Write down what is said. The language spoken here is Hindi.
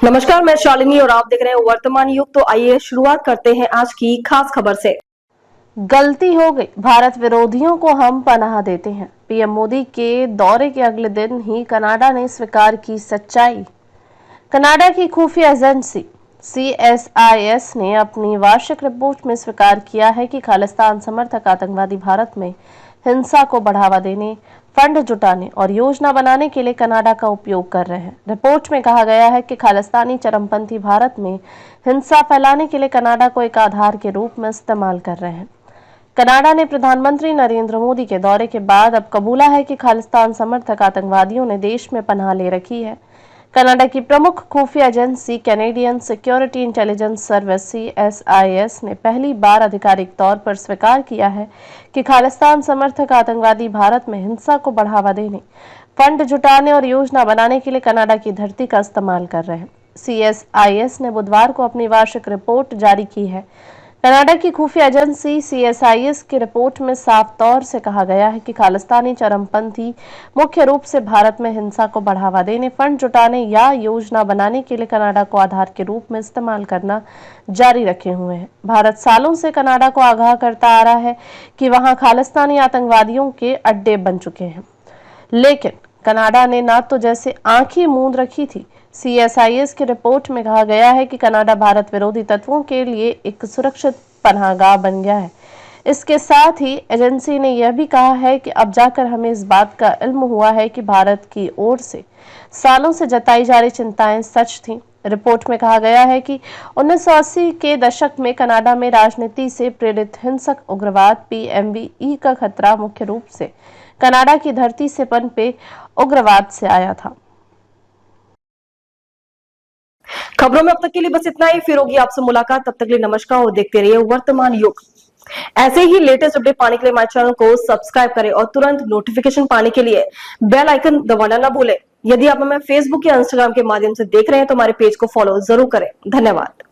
नमस्कार, मैं शालिनी और आप देख रहे हैं वर्तमान युग। तो आइए शुरुआत करते हैं आज की खास खबर से। गलती हो गई, भारत विरोधियों को हम पनाह देते हैं। पीएम मोदी के दौरे के अगले दिन ही कनाडा ने स्वीकार की सच्चाई। कनाडा की खुफिया एजेंसी CSIS ने अपनी वार्षिक रिपोर्ट में स्वीकार किया है कि खालिस्तान समर्थक आतंकवादी भारत में हिंसा को बढ़ावा देने, फंड जुटाने और योजना बनाने के लिए कनाडा का उपयोग कर रहे हैं। रिपोर्ट में कहा गया है कि खालिस्तानी चरमपंथी भारत में हिंसा फैलाने के लिए कनाडा को एक आधार के रूप में इस्तेमाल कर रहे हैं। कनाडा ने प्रधानमंत्री नरेंद्र मोदी के दौरे के बाद अब कबूला है कि खालिस्तान समर्थक आतंकवादियों ने देश में पनाह ले रखी है। कनाडा की प्रमुख खुफिया agency Canadian security intelligence service CSIS ने पहली बार आधिकारिक तौर पर स्वीकार किया है कि खालिस्तान समर्थक आतंकवादी भारत में हिंसा को बढ़ावा देने, फंड जुटाने और योजना बनाने के लिए कनाडा की धरती का इस्तेमाल कर रहे हैं। CSIS ने बुधवार को अपनी वार्षिक रिपोर्ट जारी की है। कनाडा की खुफिया एजेंसी CSIS की रिपोर्ट में साफ तौर से कहा गया है कि खालिस्तानी चरमपंथी मुख्य रूप से भारत में हिंसा को बढ़ावा देने, फंड जुटाने या योजना बनाने के लिए कनाडा को आधार के रूप में इस्तेमाल करना जारी रखे हुए हैं। भारत सालों से कनाडा को आगाह करता आ रहा है कि वहां खालिस्तानी आतंकवादियों के अड्डे बन चुके हैं, लेकिन कनाडा ने ना तो जैसे आंखें मूंद रखी थी। CSIS की रिपोर्ट में कहा गया है कि कनाडा भारत विरोधी तत्वों के लिए एक सुरक्षित पनाहगाह बन गया है। इसके साथ ही एजेंसी ने यह भी कहा है कि अब जाकर हमें इस बात का इल्म हुआ है कि भारत की ओर से सालों से जताई जा रही चिंताएं सच थीं। रिपोर्ट में कहा गया है कि 1980 के दशक में कनाडा में राजनीति से प्रेरित हिंसक उग्रवाद PMVE का खतरा मुख्य रूप से कनाडा की धरती से पनपे उग्रवाद से आया था। खबरों में अब तक के लिए बस इतना ही। फिर होगी आपसे मुलाकात, तब तक के लिए नमस्कार और देखते रहिए वर्तमान युग। ऐसे ही लेटेस्ट अपडेट पाने के लिए हमारे चैनल को सब्सक्राइब करें और तुरंत नोटिफिकेशन पाने के लिए बेल आइकन दबाना ना भूलें। यदि आप हमें फेसबुक या इंस्टाग्राम के माध्यम से देख रहे हैं तो हमारे पेज को फॉलो जरूर करें। धन्यवाद।